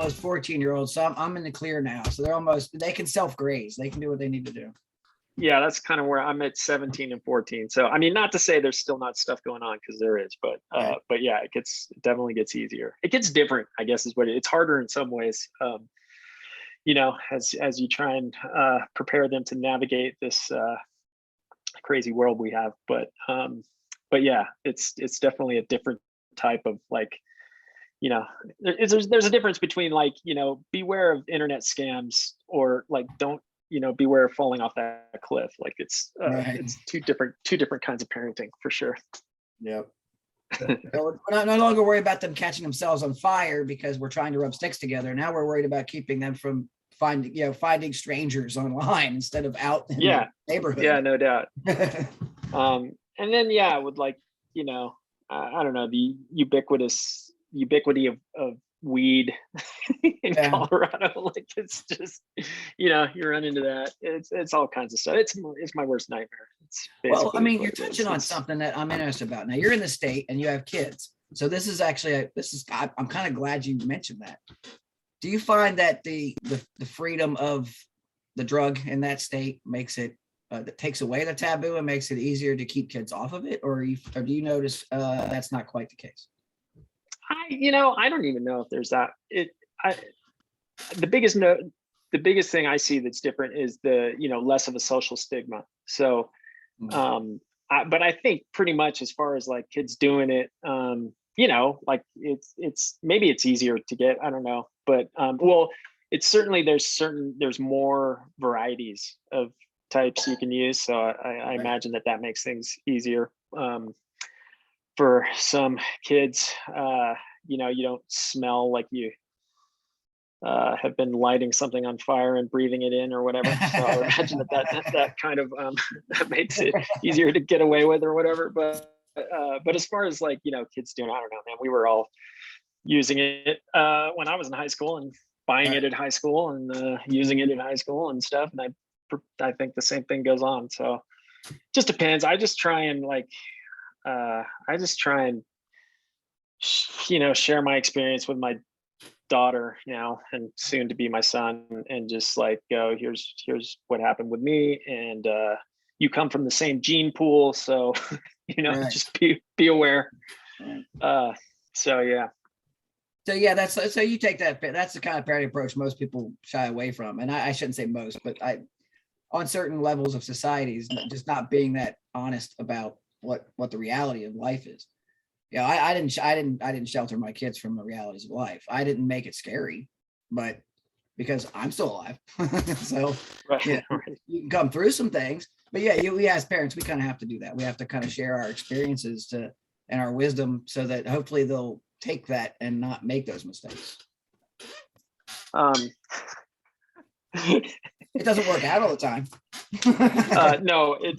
almost 14-year-olds, so I'm in the clear now. So they can self-graze. They can do what they need to do. Yeah, that's kind of where I'm at 17 and 14. So, I mean, not to say there's still not stuff going on, because there is, but yeah, it definitely gets easier. It gets different, I guess, is what it's harder in some ways. You know, as you try and prepare them to navigate this crazy world we have. But yeah, it's definitely a different type of, like, you know, there's a difference between, like, you know, beware of internet scams, or like, don't, you know, beware of falling off that cliff. Like, it's two different kinds of parenting, for sure. Yep. We're no longer worried about them catching themselves on fire because we're trying to rub sticks together. Now we're worried about keeping them from finding strangers online instead of out in the neighborhood. Yeah, no doubt. And then, yeah, with, like, you know, I don't know, the ubiquity of weed in Colorado. Like, it's just, you know, you run into that. It's all kinds of stuff. It's my worst nightmare. Well, I mean, you're touching on something that I'm interested about. Now, you're in the state and you have kids, so this is actually I'm kind of glad you mentioned that. Do you find that the freedom of the drug in that state makes it that takes away the taboo and makes it easier to keep kids off of it, or do you notice that's not quite the case? I don't even know if there's that. The biggest thing I see that's different is the, you know, less of a social stigma. So, but I think pretty much as far as, like, kids doing it, you know, like, it's maybe it's easier to get, I don't know, but well, it's certainly there's more varieties of types you can use. So I imagine that makes things easier. For some kids, you know, you don't smell like you have been lighting something on fire and breathing it in or whatever. So I imagine that kind of that makes it easier to get away with or whatever. But as far as, like, you know, kids doing, I don't know, man, we were all using it when I was in high school, and buying it at high school, and using it in high school and stuff. And I think the same thing goes on. So just depends. I just try and, like, you know, share my experience with my daughter now, and soon to be my son, and just, like, go, here's what happened with me, and you come from the same gene pool, so you know, just be aware. So yeah. So yeah, so you take that's the kind of parenting approach most people shy away from, and I shouldn't say most, but on certain levels of societies, just not being that honest about what the reality of life is. Yeah, I didn't shelter my kids from the realities of life. I didn't make it scary, but because I'm still alive, so yeah, you can come through some things. But yeah, we as parents, we kind of have to do that. We have to kind of share our experiences and our wisdom, so that hopefully they'll take that and not make those mistakes. It doesn't work out all the time. No, it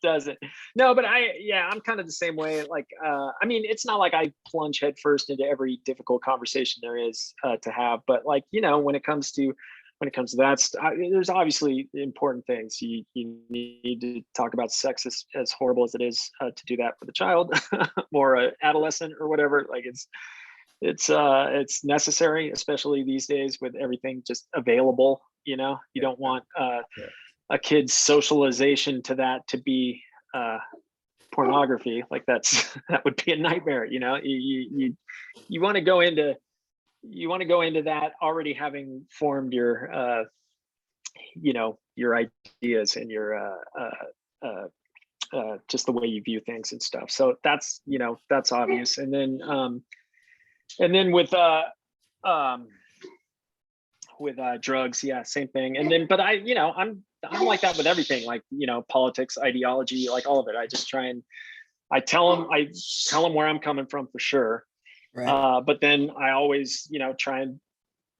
doesn't. No, but I'm kind of the same way. Like, I mean, it's not like I plunge headfirst into every difficult conversation there is to have, but, like, you know, when it comes to that, there's obviously important things. You need to talk about sex, as horrible as it is to do that with a child or an adolescent or whatever. Like, it's necessary, especially these days with everything just available. You know, you don't want a kid's socialization to that to be pornography. Like, that would be a nightmare. You know, you want to go into that already having formed your you know, your ideas and your just the way you view things and stuff. So that's, you know, that's obvious. And then with drugs, yeah, same thing. And then, but you know, I'm like that with everything, like, you know, politics, ideology, like all of it. I just try and I tell them where I'm coming from, for sure. Right. But then I always, you know, try and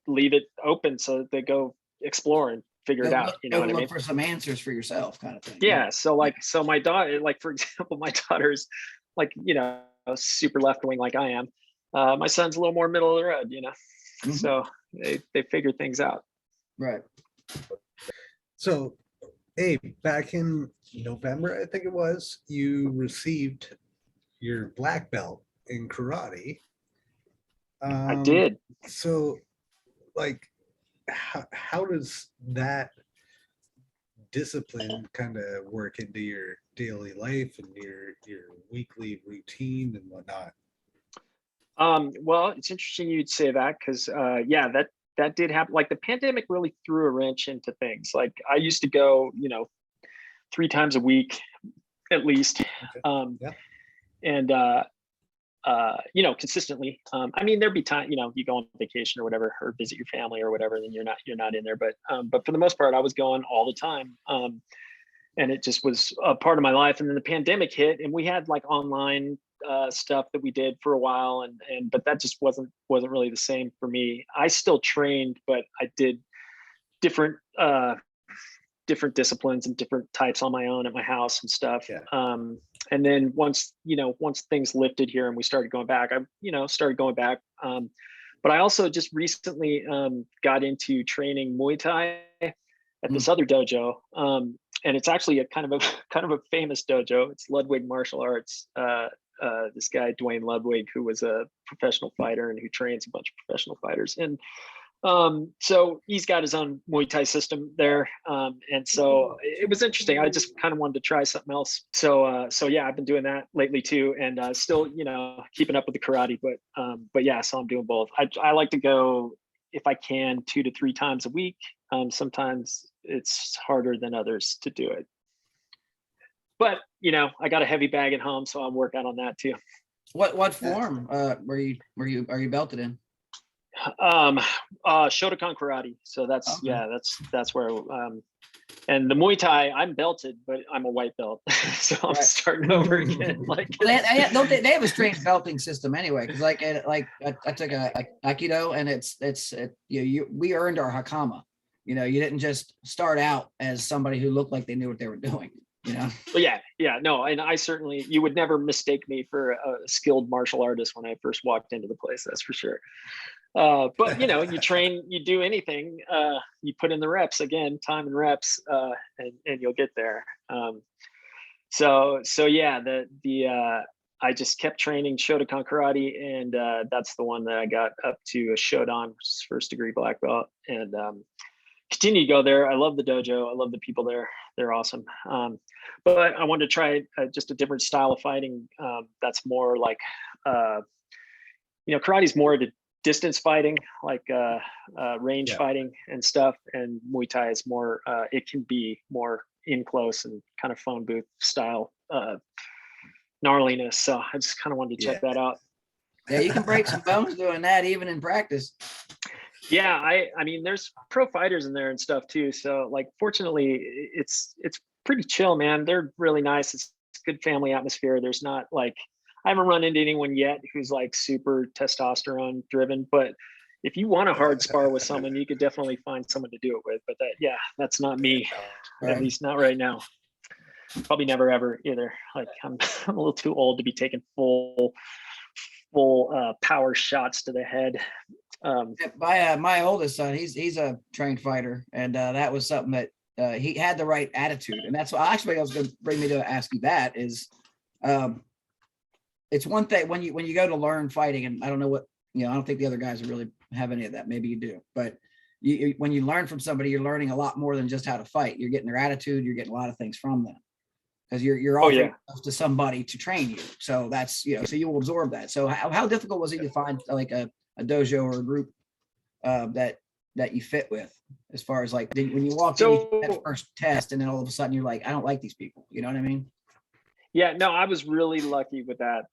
leave it open so that they go explore and figure it out. You know what I mean? Look for some answers for yourself, kind of thing. Yeah. So my daughter, like, for example, my daughter's, like, you know, super left wing like I am. My son's a little more middle of the road, you know. Mm-hmm. So they figure things out. Right. So, Abe, back in November, I think it was, you received your black belt in karate. I did. So like, how does that discipline kind of work into your daily life and your weekly routine and whatnot? Well, it's interesting you'd say that because yeah, that did happen. Like the pandemic really threw a wrench into things. Like I used to go, 3 times a week at least. Okay. Um, Yeah. and consistently. I mean, there'd be time, you go on vacation or whatever, or visit your family or whatever, then you're not in there. But for the most part, I was going all the time. And it just was a part of my life. And then the pandemic hit, and we had like online stuff that we did for a while, but that just wasn't really the same for me. I still trained, but I did different different disciplines and different types on my own at my house and stuff. Yeah. And then once things lifted here and we started going back, I started going back. But I also just recently got into training Muay Thai at this other dojo. And it's actually a kind of a famous dojo. It's Ludwig Martial Arts. This guy, Dwayne Ludwig, who was a professional fighter and who trains a bunch of professional fighters. And so he's got his own Muay Thai system there. And so it was interesting. I just kind of wanted to try something else. So yeah, I've been doing that lately too. And still, keeping up with the karate, but yeah, so I'm doing both. I like to go, if I can, 2 to 3 times a week. Sometimes it's harder than others to do it. But I got a heavy bag at home, so I'm working on that too. What form are you belted in? Shotokan karate. So that's Okay. that's where and the Muay Thai, I'm belted, but I'm a white belt. So I'm Right. starting over again. Like They have a strange belting system anyway, because I took a Aikido, and we earned our Hakama. You didn't just start out as somebody who looked like they knew what they were doing. But yeah, no, and I certainly, you would never mistake me for a skilled martial artist when I first walked into the place, that's for sure. But you train, you do anything, you put in the reps, again, time and reps, and you'll get there. So yeah, I just kept training Shotokan karate, and that's the one that I got up to a Shodan, which is first degree black belt, and continue to go there. I love the dojo. I love the people there. They're awesome. But I wanted to try just a different style of fighting. That's more like, karate's more of a distance fighting, like range fighting and stuff. And Muay Thai is more, it can be more in close and kind of phone booth style gnarliness. So I just kind of wanted to check that out. Yeah, you can break some bones doing that even in practice. Yeah, I mean, there's pro fighters in there and stuff too. So like, fortunately, it's pretty chill, man. They're really nice. It's good family atmosphere. There's not like, I haven't run into anyone yet who's like super testosterone driven, but if you want to hard spar with someone, you could definitely find someone to do it with. But that's not me, at least not right now. Probably never ever either. Like I'm a little too old to be taking full power shots to the head. My oldest son, he's a trained fighter, and that was something that he had the right attitude, and that's what actually I was going to bring me to ask you. That is, it's one thing when you go to learn fighting, and I don't know what I don't think the other guys really have any of that. Maybe you do, but when you learn from somebody, you're learning a lot more than just how to fight. You're getting their attitude. You're getting a lot of things from them because you're offering to somebody to train you. So that's so you will absorb that. So how difficult was it to find like a dojo or a group that you fit with, as far as like when you walked in, you had that first test, and then all of a sudden you're like, I don't like these people. You know what I mean? Yeah, no, I was really lucky with that.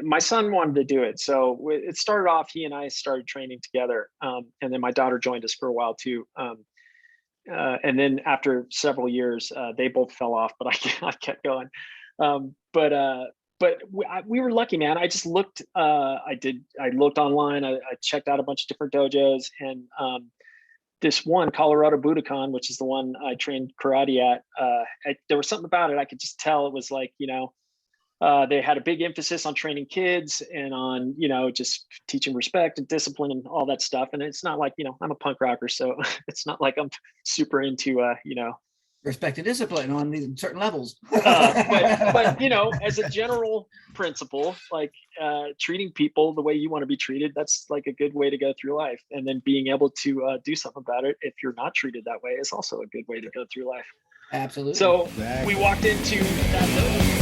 My son wanted to do it, so it started off. He and I started training together, and then my daughter joined us for a while too. And then after several years, they both fell off, but I kept going. But we were lucky, man. I just looked. I looked online. I checked out a bunch of different dojos, and this one, Colorado Budokan, which is the one I trained karate at. There was something about it. I could just tell it was like they had a big emphasis on training kids and on just teaching respect and discipline and all that stuff. And it's not like I'm a punk rocker, so it's not like I'm super into respect and discipline on these certain levels. But you know, as a general principle, like treating people the way you want to be treated, that's like a good way to go through life. And then being able to do something about it if you're not treated that way is also a good way to go through life. Absolutely. So Exactly. we walked into that building.